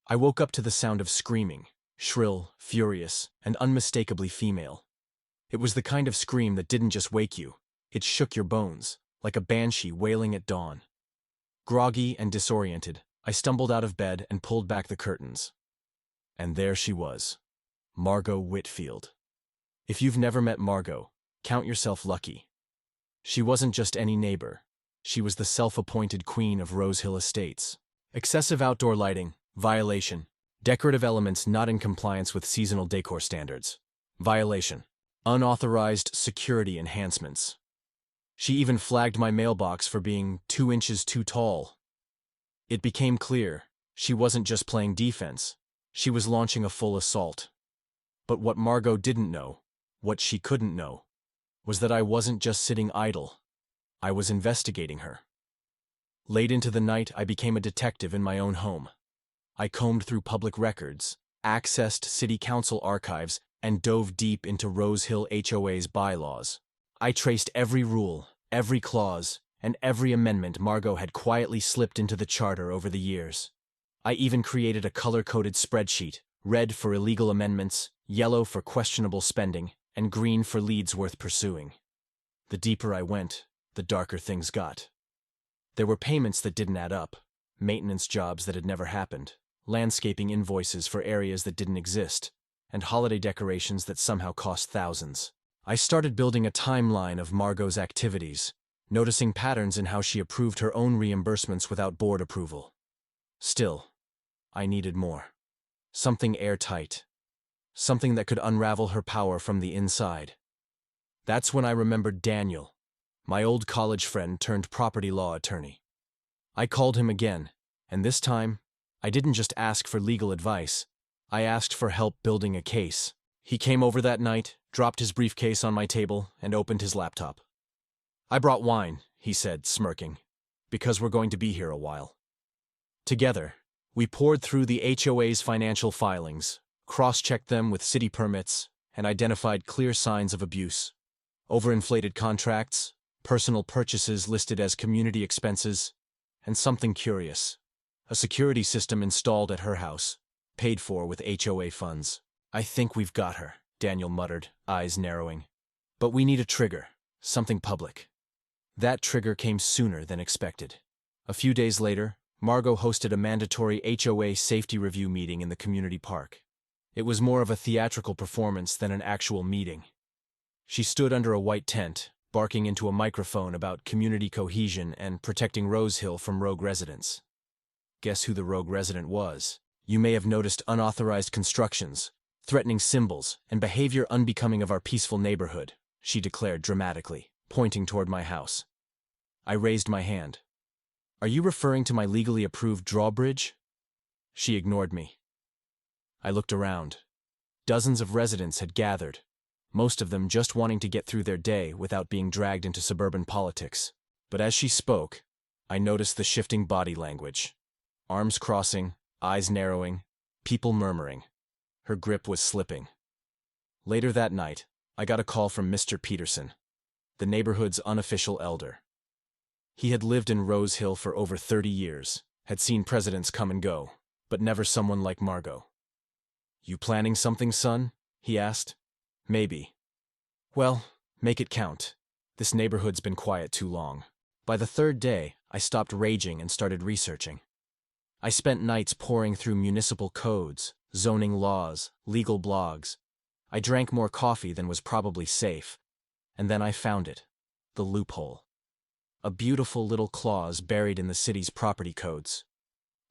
I woke up to the sound of screaming, shrill, furious, and unmistakably female. It was the kind of scream that didn't just wake you, it shook your bones, like a banshee wailing at dawn. Groggy and disoriented, I stumbled out of bed and pulled back the curtains. And there she was, Margot Whitfield. If you've never met Margot, count yourself lucky. She wasn't just any neighbor. She was the self-appointed queen of Rose Hill Estates. Excessive outdoor lighting, violation. Decorative elements not in compliance with seasonal decor standards. Violation. Unauthorized security enhancements. She even flagged my mailbox for being 2 inches too tall. It became clear, she wasn't just playing defense. She was launching a full assault. But what Margot didn't know, what she couldn't know, was that I wasn't just sitting idle. I was investigating her. Late into the night, I became a detective in my own home. I combed through public records, accessed city council archives, and dove deep into Rose Hill HOA's bylaws. I traced every rule, every clause, and every amendment Margot had quietly slipped into the charter over the years. I even created a color-coded spreadsheet, red for illegal amendments, yellow for questionable spending, and green for leads worth pursuing. The deeper I went, the darker things got. There were payments that didn't add up, maintenance jobs that had never happened, landscaping invoices for areas that didn't exist, and holiday decorations that somehow cost thousands. I started building a timeline of Margot's activities, noticing patterns in how she approved her own reimbursements without board approval. Still, I needed more. Something airtight. Something that could unravel her power from the inside. That's when I remembered Daniel, my old college friend turned property law attorney. I called him again, and this time, I didn't just ask for legal advice. I asked for help building a case. He came over that night, dropped his briefcase on my table, and opened his laptop. "I brought wine," he said, smirking, "because we're going to be here a while." Together, we poured through the HOA's financial filings, cross-checked them with city permits, and identified clear signs of abuse. Overinflated contracts, personal purchases listed as community expenses, and something curious. A security system installed at her house, paid for with HOA funds. "I think we've got her," Daniel muttered, eyes narrowing. "But we need a trigger, something public." That trigger came sooner than expected. A few days later, Margot hosted a mandatory HOA safety review meeting in the community park. It was more of a theatrical performance than an actual meeting. She stood under a white tent, barking into a microphone about community cohesion and protecting Rose Hill from rogue residents. Guess who the rogue resident was? You may have noticed unauthorized constructions, threatening symbols, and behavior unbecoming of our peaceful neighborhood, she declared dramatically, pointing toward my house. I raised my hand. "Are you referring to my legally approved drawbridge?" She ignored me. I looked around. Dozens of residents had gathered, most of them just wanting to get through their day without being dragged into suburban politics. But as she spoke, I noticed the shifting body language. Arms crossing, eyes narrowing, people murmuring. Her grip was slipping. Later that night, I got a call from Mr. Peterson, the neighborhood's unofficial elder. He had lived in Rose Hill for over 30 years, had seen presidents come and go, but never someone like Margot. "You planning something, son?" he asked. "Maybe." "Well, make it count. This neighborhood's been quiet too long." By the third day, I stopped raging and started researching. I spent nights poring through municipal codes, zoning laws, legal blogs. I drank more coffee than was probably safe, and then I found it, the loophole. A beautiful little clause buried in the city's property codes.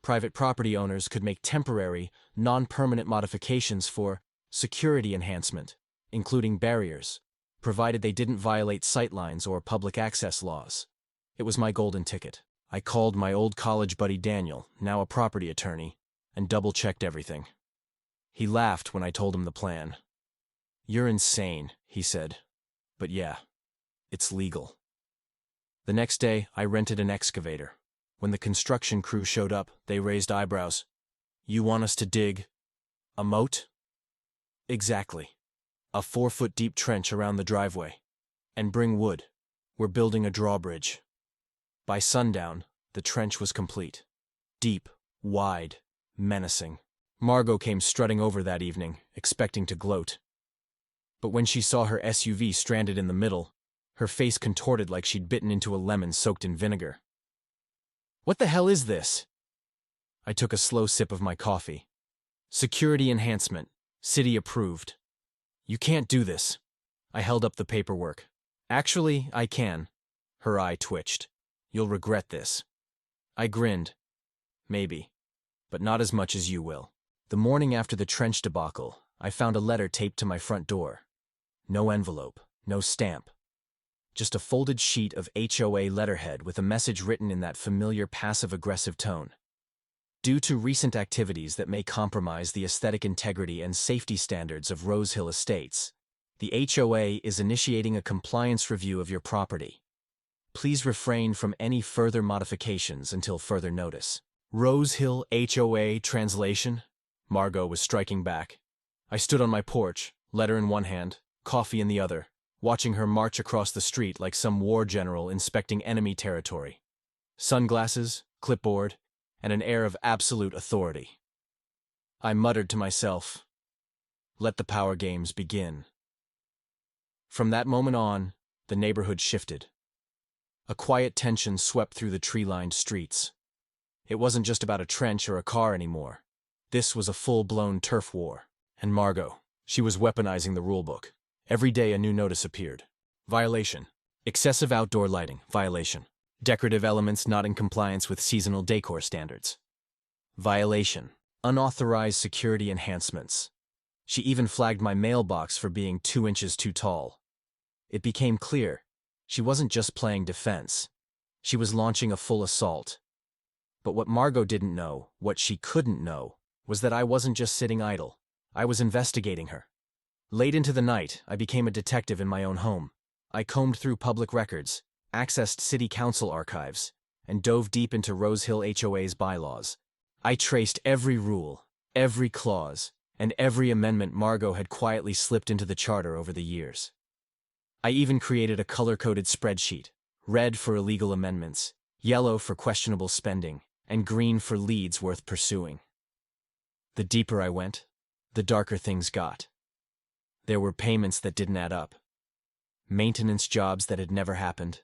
Private property owners could make temporary, non-permanent modifications for security enhancement, including barriers, provided they didn't violate sightlines or public access laws. It was my golden ticket. I called my old college buddy Daniel, now a property attorney, and double-checked everything. He laughed when I told him the plan. "You're insane," he said. "But yeah, it's legal." The next day, I rented an excavator. When the construction crew showed up, they raised eyebrows. "You want us to dig a moat?" "Exactly. A 4-foot-deep trench around the driveway. And bring wood. We're building a drawbridge." By sundown, the trench was complete. Deep, wide, menacing. Margot came strutting over that evening, expecting to gloat. But when she saw her SUV stranded in the middle, her face contorted like she'd bitten into a lemon soaked in vinegar. "What the hell is this?" I took a slow sip of my coffee. "Security enhancement. City approved." "You can't do this." I held up the paperwork. "Actually, I can." Her eye twitched. "You'll regret this." I grinned. "Maybe. But not as much as you will." The morning after the trench debacle, I found a letter taped to my front door. No envelope, no stamp. Just a folded sheet of HOA letterhead with a message written in that familiar passive-aggressive tone. Due to recent activities that may compromise the aesthetic integrity and safety standards of Rose Hill Estates, the HOA is initiating a compliance review of your property. Please refrain from any further modifications until further notice. Rose Hill HOA translation? Margot was striking back. I stood on my porch, letter in one hand, coffee in the other, watching her march across the street like some war general inspecting enemy territory. Sunglasses, clipboard, and an air of absolute authority. I muttered to myself, "Let the power games begin." From that moment on, the neighborhood shifted. A quiet tension swept through the tree-lined streets. It wasn't just about a trench or a car anymore. This was a full-blown turf war. And Margot, she was weaponizing the rulebook. Every day a new notice appeared. Violation. Excessive outdoor lighting. Violation. Decorative elements not in compliance with seasonal decor standards. Violation. Unauthorized security enhancements. She even flagged my mailbox for being 2 inches too tall. It became clear, she wasn't just playing defense. She was launching a full assault. But what Margot didn't know, what she couldn't know, was that I wasn't just sitting idle. I was investigating her. Late into the night, I became a detective in my own home. I combed through public records, accessed city council archives, and dove deep into Rose Hill HOA's bylaws. I traced every rule, every clause, and every amendment Margot had quietly slipped into the charter over the years. I even created a color-coded spreadsheet, red for illegal amendments, yellow for questionable spending, and green for leads worth pursuing. The deeper I went, the darker things got. There were payments that didn't add up, maintenance jobs that had never happened,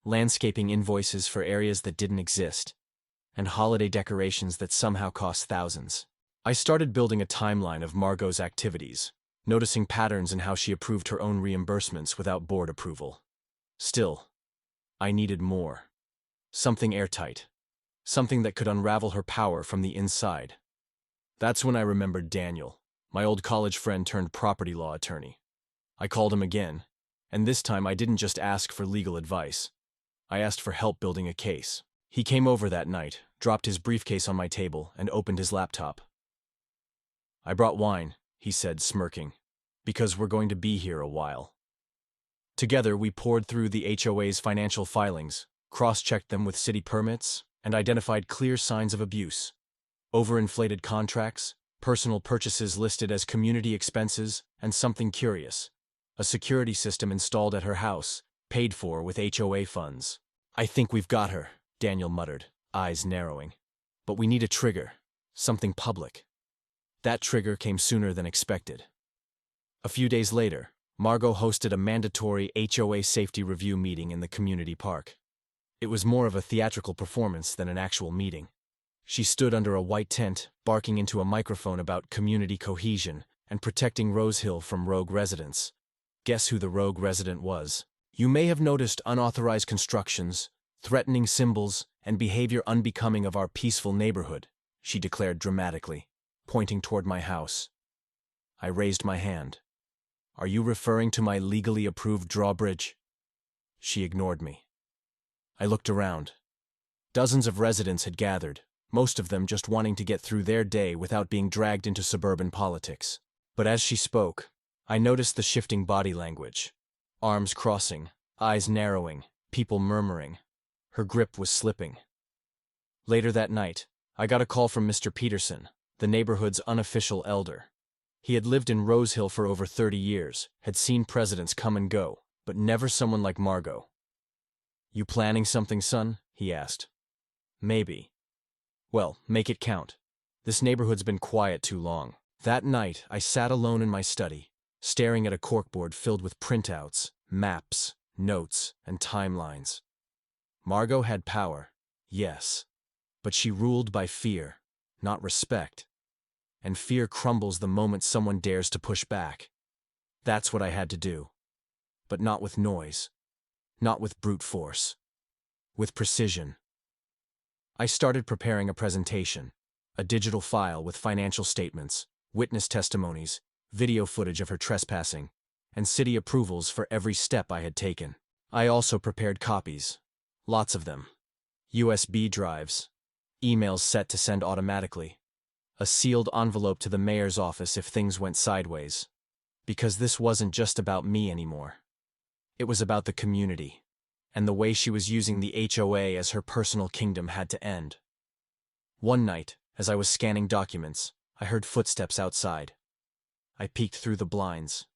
landscaping invoices for areas that didn't exist, and holiday decorations that somehow cost thousands. I started building a timeline of Margot's activities, noticing patterns in how she approved her own reimbursements without board approval. Still, I needed more. Something airtight. Something that could unravel her power from the inside. That's when I remembered Daniel, my old college friend turned property law attorney. I called him again, and this time I didn't just ask for legal advice. I asked for help building a case. He came over that night, dropped his briefcase on my table, and opened his laptop. "I brought wine," he said, smirking, "because we're going to be here a while." Together, we poured through the HOA's financial filings, cross-checked them with city permits, and identified clear signs of abuse. Overinflated contracts, personal purchases listed as community expenses, and something curious. A security system installed at her house, paid for with HOA funds. "I think we've got her," Daniel muttered, eyes narrowing. "But we need a trigger, something public." That trigger came sooner than expected. A few days later, Margot hosted a mandatory HOA safety review meeting in the community park. It was more of a theatrical performance than an actual meeting. She stood under a white tent, barking into a microphone about community cohesion and protecting Rose Hill from rogue residents. Guess who the rogue resident was? "You may have noticed unauthorized constructions, threatening symbols, and behavior unbecoming of our peaceful neighborhood," she declared dramatically, pointing toward my house. I raised my hand. "Are you referring to my legally approved drawbridge?" She ignored me. I looked around. Dozens of residents had gathered, most of them just wanting to get through their day without being dragged into suburban politics. But as she spoke, I noticed the shifting body language. Arms crossing, eyes narrowing, people murmuring. Her grip was slipping. Later that night, I got a call from Mr. Peterson, the neighborhood's unofficial elder. He had lived in Rose Hill for over 30 years, had seen presidents come and go, but never someone like Margot. "You planning something, son?" he asked. "Maybe." "Well, make it count." This neighborhood's been quiet too long. That night, I sat alone in my study, staring at a corkboard filled with printouts, maps, notes, and timelines. Margot had power, yes, but she ruled by fear, not respect. And fear crumbles the moment someone dares to push back. That's what I had to do. But not with noise, not with brute force, with precision. I started preparing a presentation, a digital file with financial statements, witness testimonies, video footage of her trespassing, and city approvals for every step I had taken. I also prepared copies, lots of them, USB drives, emails set to send automatically, a sealed envelope to the mayor's office if things went sideways. Because this wasn't just about me anymore. It was about the community, and the way she was using the HOA as her personal kingdom had to end. One night, as I was scanning documents, I heard footsteps outside. I peeked through the blinds.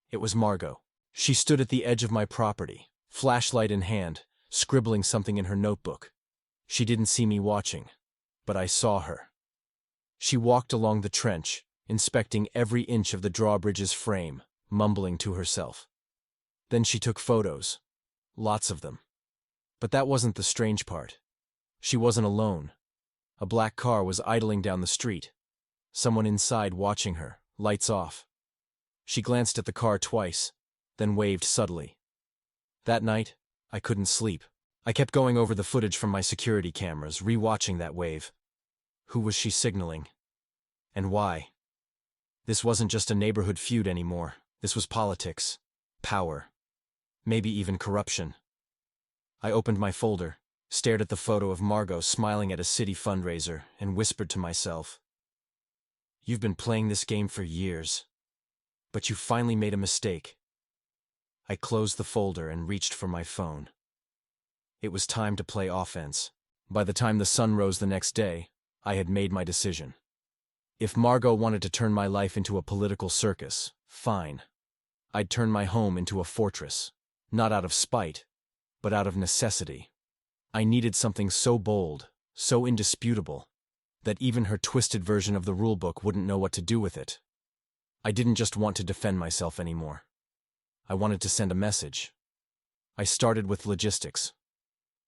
It was Margot. She stood at the edge of my property, flashlight in hand, scribbling something in her notebook. She didn't see me watching, but I saw her. She walked along the trench, inspecting every inch of the drawbridge's frame, mumbling to herself. Then she took photos. Lots of them. But that wasn't the strange part. She wasn't alone. A black car was idling down the street. Someone inside watching her, lights off. She glanced at the car twice, then waved subtly. That night, I couldn't sleep. I kept going over the footage from my security cameras, rewatching that wave. Who was she signaling? And why? This wasn't just a neighborhood feud anymore. This was politics, power, maybe even corruption. I opened my folder, stared at the photo of Margot smiling at a city fundraiser, and whispered to myself, "You've been playing this game for years, but you finally made a mistake." I closed the folder and reached for my phone. It was time to play offense. By the time the sun rose the next day, I had made my decision. If Margot wanted to turn my life into a political circus, fine. I'd turn my home into a fortress, not out of spite, but out of necessity. I needed something so bold, so indisputable, that even her twisted version of the rulebook wouldn't know what to do with it. I didn't just want to defend myself anymore. I wanted to send a message. I started with logistics.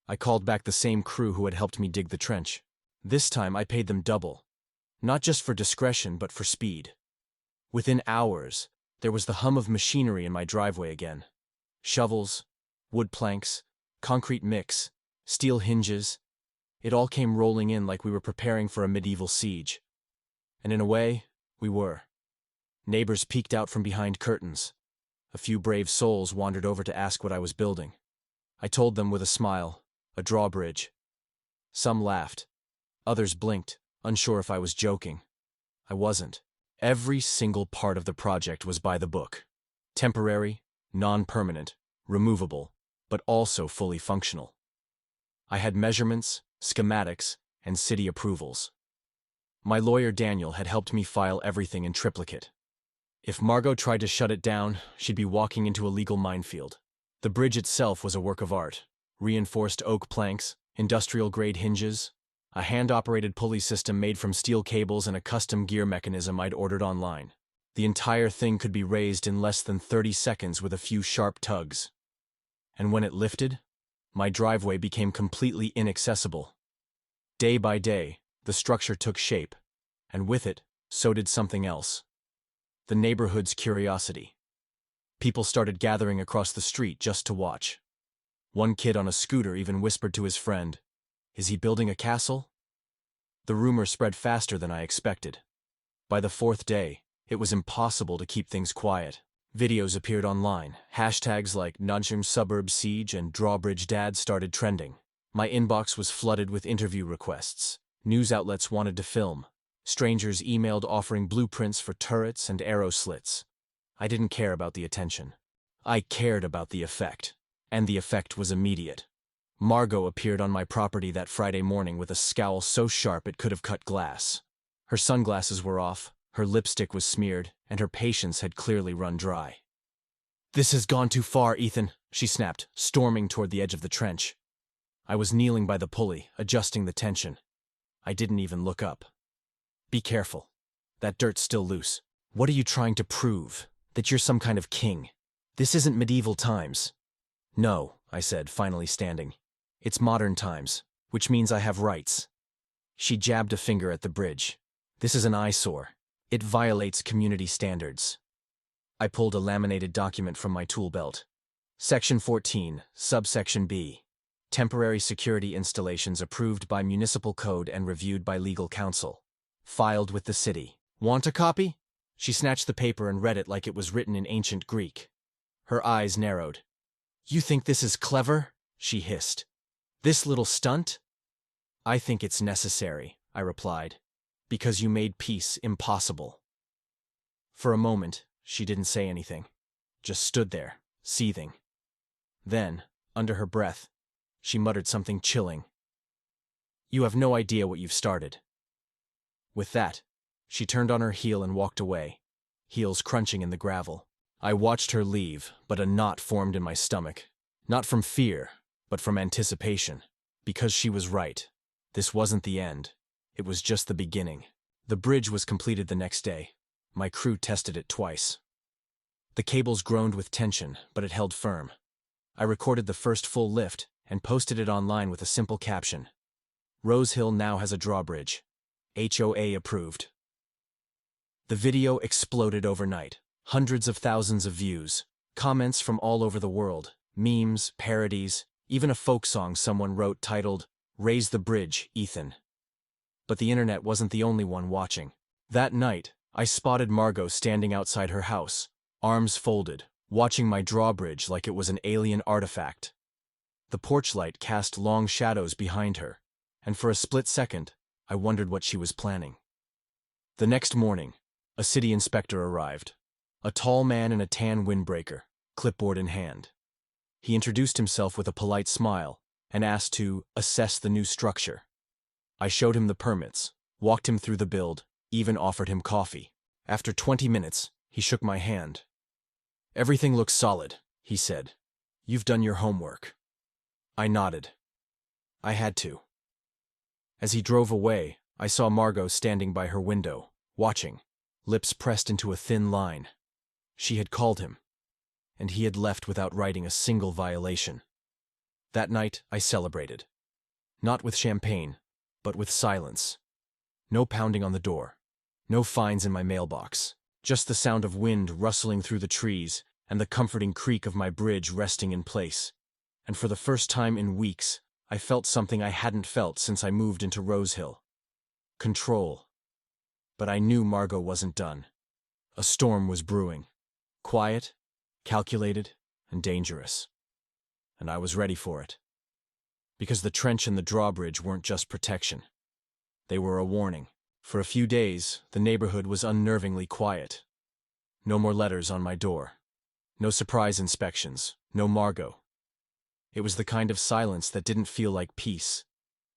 I called back the same crew who had helped me dig the trench. This time I paid them double. Not just for discretion, but for speed. Within hours, there was the hum of machinery in my driveway again. Shovels, wood planks, concrete mix, steel hinges. It all came rolling in like we were preparing for a medieval siege. And in a way, we were. Neighbors peeked out from behind curtains. A few brave souls wandered over to ask what I was building. I told them with a smile, a drawbridge. Some laughed. Others blinked, unsure if I was joking. I wasn't. Every single part of the project was by the book. Temporary, non-permanent, removable, but also fully functional. I had measurements, schematics, and city approvals. My lawyer Daniel had helped me file everything in triplicate. If Margot tried to shut it down, she'd be walking into a legal minefield. The bridge itself was a work of art. Reinforced oak planks, industrial-grade hinges, a hand-operated pulley system made from steel cables and a custom gear mechanism I'd ordered online. The entire thing could be raised in less than 30 seconds with a few sharp tugs. And when it lifted, my driveway became completely inaccessible. Day by day, the structure took shape, and with it, so did something else. The neighborhood's curiosity. People started gathering across the street just to watch. One kid on a scooter even whispered to his friend, "Is he building a castle?" The rumor spread faster than I expected. By the fourth day, it was impossible to keep things quiet. Videos appeared online. Hashtags like Nanjing Suburb Siege and Drawbridge Dad started trending. My inbox was flooded with interview requests. News outlets wanted to film. Strangers emailed offering blueprints for turrets and arrow slits. I didn't care about the attention. I cared about the effect. And the effect was immediate. Margot appeared on my property that Friday morning with a scowl so sharp it could have cut glass. Her sunglasses were off, her lipstick was smeared, and her patience had clearly run dry. "This has gone too far, Ethan," she snapped, storming toward the edge of the trench. I was kneeling by the pulley, adjusting the tension. I didn't even look up. Be careful. That dirt's still loose. What are you trying to prove? That you're some kind of king? This isn't medieval times. No, I said, finally standing. It's modern times, which means I have rights. She jabbed a finger at the bridge. This is an eyesore. It violates community standards. I pulled a laminated document from my tool belt. Section 14, subsection B. Temporary security installations approved by municipal code and reviewed by legal counsel. Filed with the city. Want a copy? She snatched the paper and read it like it was written in ancient Greek. Her eyes narrowed. You think this is clever? She hissed. This little stunt? I think it's necessary, I replied, because you made peace impossible. For a moment, she didn't say anything, just stood there, seething. Then, under her breath, she muttered something chilling. You have no idea what you've started. With that, she turned on her heel and walked away, heels crunching in the gravel. I watched her leave, but a knot formed in my stomach. Not from fear, but from anticipation. Because she was right. This wasn't the end. It was just the beginning. The bridge was completed the next day. My crew tested it twice. The cables groaned with tension, but it held firm. I recorded the first full lift and posted it online with a simple caption. Rose Hill now has a drawbridge. HOA approved. The video exploded overnight. Hundreds of thousands of views, comments from all over the world, memes, parodies, even a folk song someone wrote titled, Raise the Bridge, Ethan. But the internet wasn't the only one watching. That night, I spotted Margot standing outside her house, arms folded, watching my drawbridge like it was an alien artifact. The porch light cast long shadows behind her, and for a split second, I wondered what she was planning. The next morning, a city inspector arrived. A tall man in a tan windbreaker, clipboard in hand. He introduced himself with a polite smile and asked to assess the new structure. I showed him the permits, walked him through the build, even offered him coffee. After 20 minutes, he shook my hand. Everything looks solid, he said. You've done your homework. I nodded. I had to. As he drove away, I saw Margot standing by her window, watching, lips pressed into a thin line. She had called him, and he had left without writing a single violation. That night, I celebrated. Not with champagne, but with silence. No pounding on the door. No fines in my mailbox. Just the sound of wind rustling through the trees and the comforting creak of my bridge resting in place. And for the first time in weeks, I felt something I hadn't felt since I moved into Rose Hill. Control. But I knew Margot wasn't done. A storm was brewing. Quiet, calculated, and dangerous. And I was ready for it. Because the trench and the drawbridge weren't just protection. They were a warning. For a few days, the neighborhood was unnervingly quiet. No more letters on my door. No surprise inspections. No Margot. It was the kind of silence that didn't feel like peace.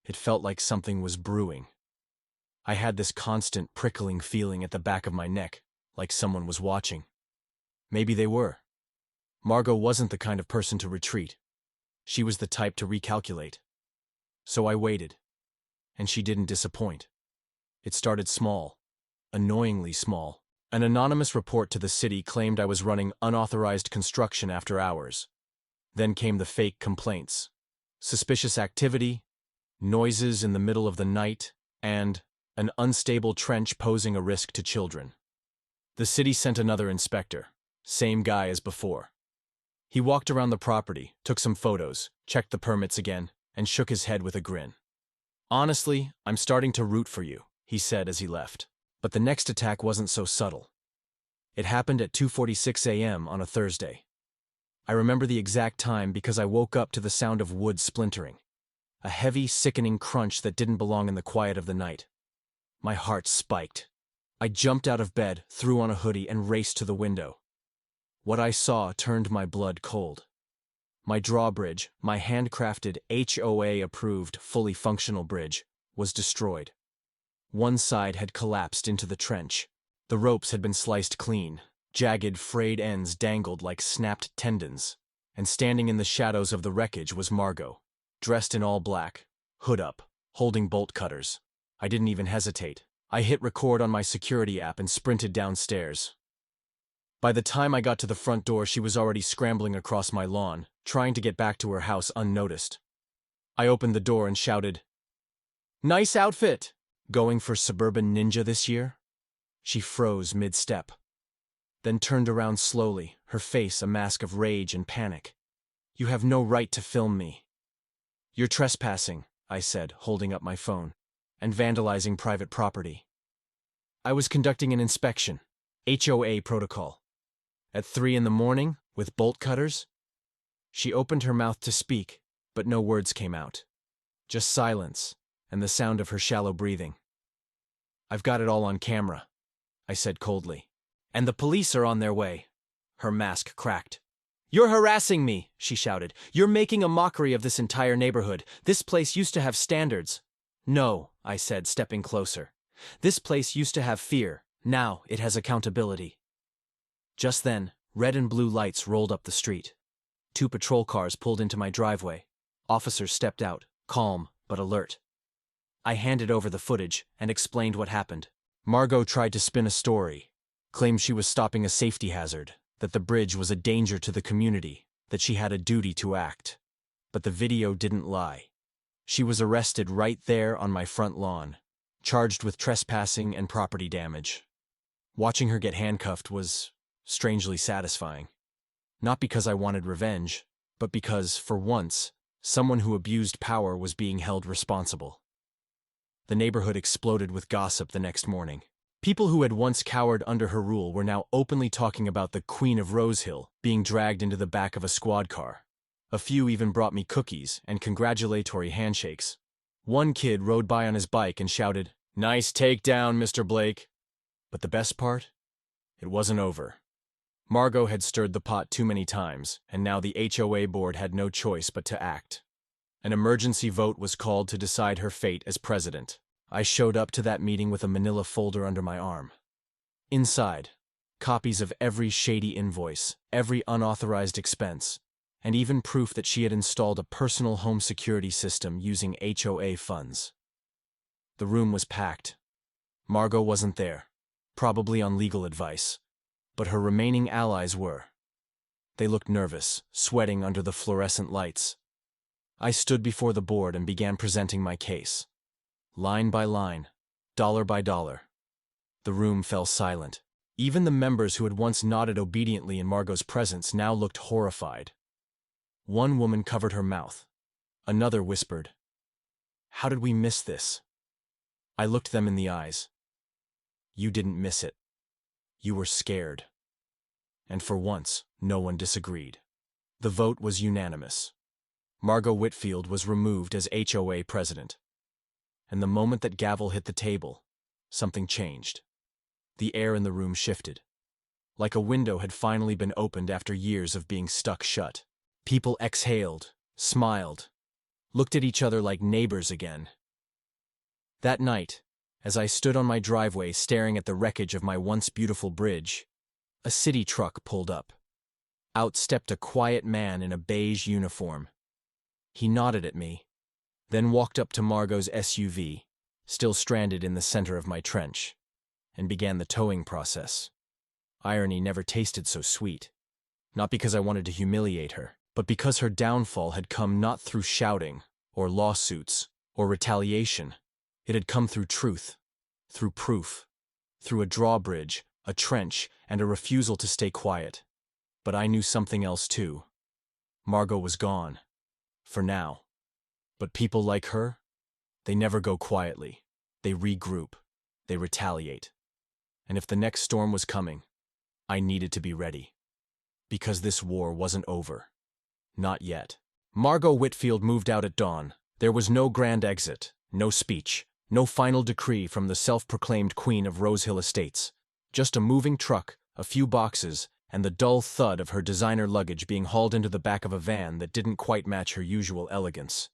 It felt like something was brewing. I had this constant prickling feeling at the back of my neck, like someone was watching. Maybe they were. Margot wasn't the kind of person to retreat. She was the type to recalculate. So I waited. And she didn't disappoint. It started small. Annoyingly small. An anonymous report to the city claimed I was running unauthorized construction after hours. Then came the fake complaints. Suspicious activity, noises in the middle of the night, and an unstable trench posing a risk to children. The city sent another inspector. Same guy as before. He walked around the property, took some photos, checked the permits again, and shook his head with a grin. Honestly, I'm starting to root for you, he said as he left. But the next attack wasn't so subtle. It happened at 2:46 a.m. on a Thursday. I remember the exact time because I woke up to the sound of wood splintering. A heavy, sickening crunch that didn't belong in the quiet of the night. My heart spiked. I jumped out of bed, threw on a hoodie, and raced to the window. What I saw turned my blood cold. My drawbridge, my handcrafted, HOA-approved, fully functional bridge, was destroyed. One side had collapsed into the trench. The ropes had been sliced clean. Jagged, frayed ends dangled like snapped tendons. And standing in the shadows of the wreckage was Margot, dressed in all black, hood up, holding bolt cutters. I didn't even hesitate. I hit record on my security app and sprinted downstairs. By the time I got to the front door, she was already scrambling across my lawn, trying to get back to her house unnoticed. I opened the door and shouted, "Nice outfit! Going for suburban ninja this year?" She froze mid-step, then turned around slowly, her face a mask of rage and panic. "You have no right to film me." "You're trespassing," I said, holding up my phone, "and vandalizing private property." "I was conducting an inspection. HOA protocol." "At 3 in the morning, with bolt cutters?" She opened her mouth to speak, but no words came out. Just silence, and the sound of her shallow breathing. "I've got it all on camera," I said coldly. "And the police are on their way." Her mask cracked. "You're harassing me," she shouted. "You're making a mockery of this entire neighborhood. This place used to have standards." "No," I said, stepping closer. "This place used to have fear. Now it has accountability." Just then, red and blue lights rolled up the street. 2 patrol cars pulled into my driveway. Officers stepped out, calm but alert. I handed over the footage and explained what happened. Margot tried to spin a story, claimed she was stopping a safety hazard, that the bridge was a danger to the community, that she had a duty to act. But the video didn't lie. She was arrested right there on my front lawn, charged with trespassing and property damage. Watching her get handcuffed was strangely satisfying. Not because I wanted revenge, but because, for once, someone who abused power was being held responsible. The neighborhood exploded with gossip the next morning. People who had once cowered under her rule were now openly talking about the Queen of Rosehill being dragged into the back of a squad car. A few even brought me cookies and congratulatory handshakes. One kid rode by on his bike and shouted, "Nice takedown, Mr. Blake." But the best part? It wasn't over. Margot had stirred the pot too many times, and now the HOA board had no choice but to act. An emergency vote was called to decide her fate as president. I showed up to that meeting with a manila folder under my arm. Inside, copies of every shady invoice, every unauthorized expense, and even proof that she had installed a personal home security system using HOA funds. The room was packed. Margot wasn't there, probably on legal advice, but her remaining allies were. They looked nervous, sweating under the fluorescent lights. I stood before the board and began presenting my case. Line by line, dollar by dollar. The room fell silent. Even the members who had once nodded obediently in Margot's presence now looked horrified. One woman covered her mouth. Another whispered, "How did we miss this?" I looked them in the eyes. "You didn't miss it. You were scared." And for once, no one disagreed. The vote was unanimous. Margot Whitfield was removed as HOA president. And the moment that gavel hit the table, something changed. The air in the room shifted. Like a window had finally been opened after years of being stuck shut. People exhaled, smiled, looked at each other like neighbors again. That night, as I stood on my driveway staring at the wreckage of my once beautiful bridge, a city truck pulled up. Out stepped a quiet man in a beige uniform. He nodded at me, then walked up to Margot's SUV, still stranded in the center of my trench, and began the towing process. Irony never tasted so sweet. Not because I wanted to humiliate her, but because her downfall had come not through shouting, or lawsuits, or retaliation. It had come through truth, through proof, through a drawbridge, a trench, and a refusal to stay quiet. But I knew something else too. Margot was gone. For now. But people like her, they never go quietly. They regroup. They retaliate. And if the next storm was coming, I needed to be ready. Because this war wasn't over. Not yet. Margot Whitfield moved out at dawn. There was no grand exit, no speech, no final decree from the self-proclaimed Queen of Rosehill Estates. Just a moving truck, a few boxes, and the dull thud of her designer luggage being hauled into the back of a van that didn't quite match her usual elegance.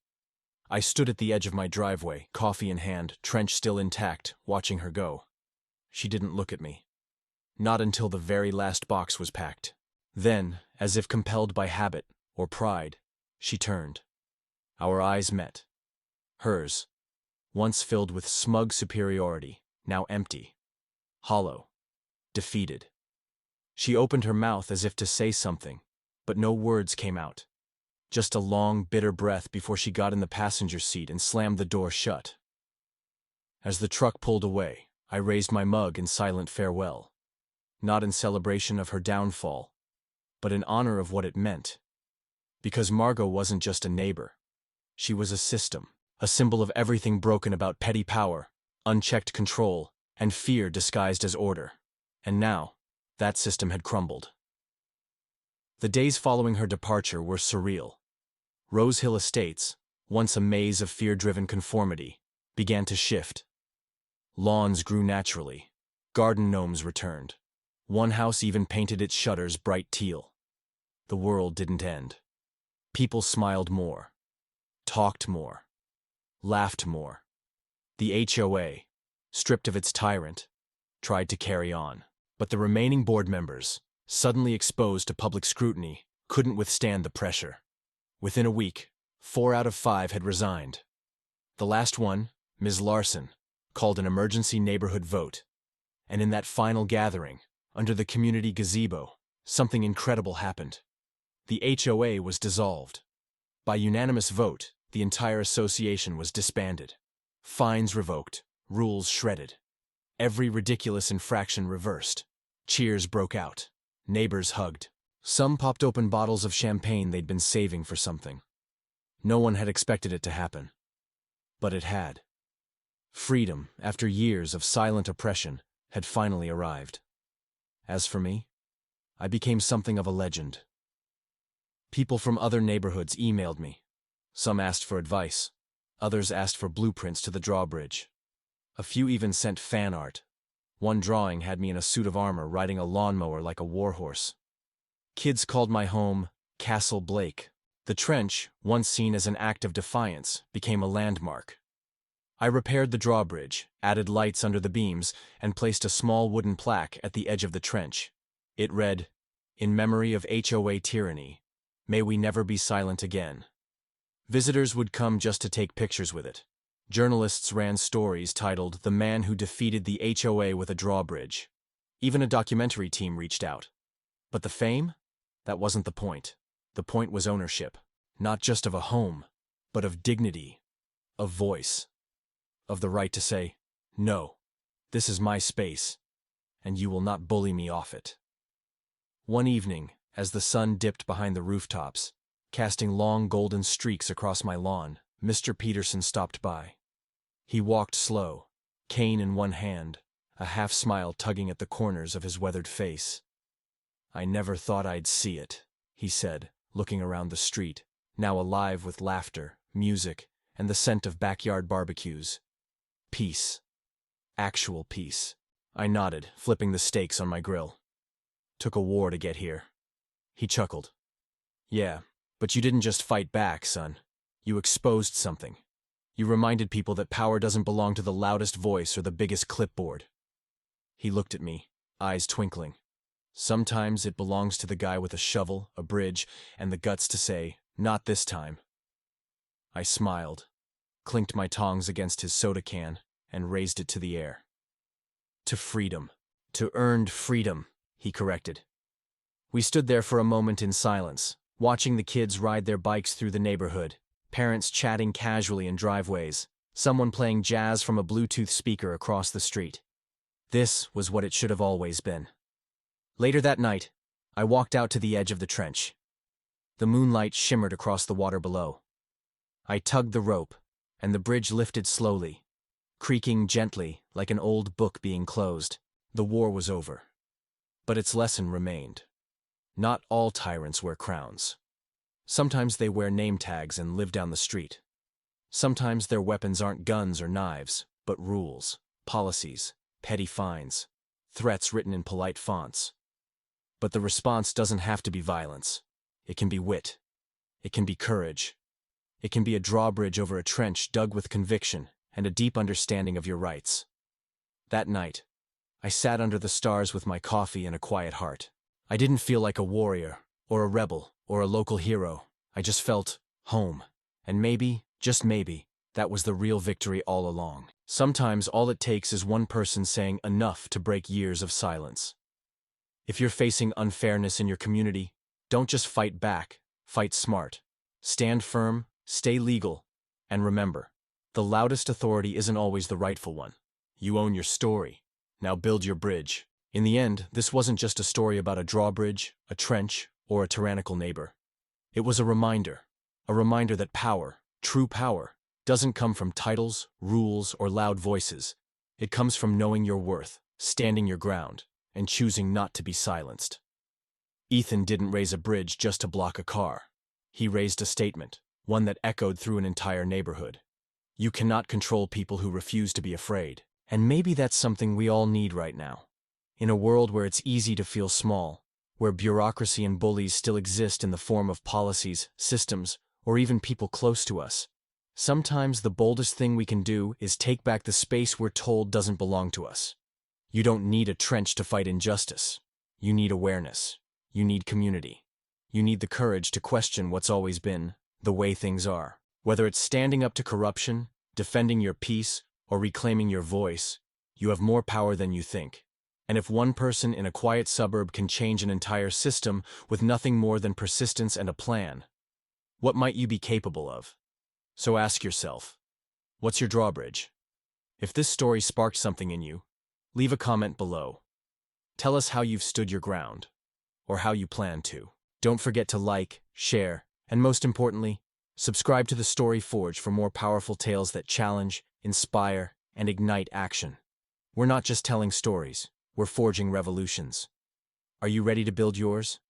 I stood at the edge of my driveway, coffee in hand, trench still intact, watching her go. She didn't look at me. Not until the very last box was packed. Then, as if compelled by habit or pride, she turned. Our eyes met. Hers, once filled with smug superiority, now empty, hollow, defeated. She opened her mouth as if to say something, but no words came out. Just a long, bitter breath before she got in the passenger seat and slammed the door shut. As the truck pulled away, I raised my mug in silent farewell, not in celebration of her downfall, but in honor of what it meant. Because Margot wasn't just a neighbor. She was a system, a symbol of everything broken about petty power, unchecked control, and fear disguised as order. And now, that system had crumbled. The days following her departure were surreal. Rose Hill Estates, once a maze of fear-driven conformity, began to shift. Lawns grew naturally. Garden gnomes returned. One house even painted its shutters bright teal. The world didn't end. People smiled more, talked more, laughed more. The HOA, stripped of its tyrant, tried to carry on. But the remaining board members, suddenly exposed to public scrutiny, couldn't withstand the pressure. Within a week, 4 out of 5 had resigned. The last one, Ms. Larson, called an emergency neighborhood vote. And in that final gathering, under the community gazebo, something incredible happened. The HOA was dissolved. By unanimous vote, the entire association was disbanded. Fines revoked, rules shredded. Every ridiculous infraction reversed. Cheers broke out. Neighbors hugged. Some popped open bottles of champagne they'd been saving for something. No one had expected it to happen. But it had. Freedom, after years of silent oppression, had finally arrived. As for me, I became something of a legend. People from other neighborhoods emailed me. Some asked for advice. Others asked for blueprints to the Drawbridge. A few even sent fan art. One drawing had me in a suit of armor riding a lawnmower like a warhorse. Kids called my home Castle Blake. The trench, once seen as an act of defiance, became a landmark. I repaired the drawbridge, added lights under the beams, and placed a small wooden plaque at the edge of the trench. It read, "In memory of HOA tyranny, may we never be silent again." Visitors would come just to take pictures with it. Journalists ran stories titled "The Man Who Defeated the HOA with a Drawbridge." Even a documentary team reached out. But the fame? That wasn't the point. The point was ownership. Not just of a home, but of dignity, of voice, of the right to say, "No, this is my space, and you will not bully me off it." One evening, as the sun dipped behind the rooftops, casting long golden streaks across my lawn, Mr. Peterson stopped by. He walked slow, cane in one hand, a half-smile tugging at the corners of his weathered face. "I never thought I'd see it," he said, looking around the street, now alive with laughter, music, and the scent of backyard barbecues. Peace. Actual peace. I nodded, flipping the steaks on my grill. "Took a war to get here." He chuckled. "Yeah, but you didn't just fight back, son. You exposed something. You reminded people that power doesn't belong to the loudest voice or the biggest clipboard." He looked at me, eyes twinkling. "Sometimes it belongs to the guy with a shovel, a bridge, and the guts to say, 'Not this time.'" I smiled, clinked my tongs against his soda can, and raised it to the air. "To freedom. To earned freedom," he corrected. We stood there for a moment in silence, watching the kids ride their bikes through the neighborhood, parents chatting casually in driveways, someone playing jazz from a Bluetooth speaker across the street. This was what it should have always been. Later that night, I walked out to the edge of the trench. The moonlight shimmered across the water below. I tugged the rope, and the bridge lifted slowly, creaking gently like an old book being closed. The war was over. But its lesson remained. Not all tyrants wear crowns. Sometimes they wear name tags and live down the street. Sometimes their weapons aren't guns or knives, but rules, policies, petty fines, threats written in polite fonts. But the response doesn't have to be violence. It can be wit. It can be courage. It can be a drawbridge over a trench dug with conviction and a deep understanding of your rights. That night, I sat under the stars with my coffee and a quiet heart. I didn't feel like a warrior, or a rebel, or a local hero. I just felt home. And maybe, just maybe, that was the real victory all along. Sometimes all it takes is one person saying enough to break years of silence. If you're facing unfairness in your community, don't just fight back, fight smart. Stand firm, stay legal, and remember, the loudest authority isn't always the rightful one. You own your story. Now build your bridge. In the end, this wasn't just a story about a drawbridge, a trench, or a tyrannical neighbor. It was a reminder that power, true power, doesn't come from titles, rules, or loud voices. It comes from knowing your worth, standing your ground, and choosing not to be silenced. Ethan didn't raise a bridge just to block a car. He raised a statement, one that echoed through an entire neighborhood. You cannot control people who refuse to be afraid. And maybe that's something we all need right now. In a world where it's easy to feel small, where bureaucracy and bullies still exist in the form of policies, systems, or even people close to us, sometimes the boldest thing we can do is take back the space we're told doesn't belong to us. You don't need a trench to fight injustice. You need awareness. You need community. You need the courage to question what's always been the way things are. Whether it's standing up to corruption, defending your peace, or reclaiming your voice, you have more power than you think. And if one person in a quiet suburb can change an entire system with nothing more than persistence and a plan, what might you be capable of? So ask yourself, what's your drawbridge? If this story sparked something in you, leave a comment below. Tell us how you've stood your ground, or how you plan to. Don't forget to like, share, and most importantly, subscribe to the Story Forge for more powerful tales that challenge, inspire, and ignite action. We're not just telling stories, we're forging revolutions. Are you ready to build yours?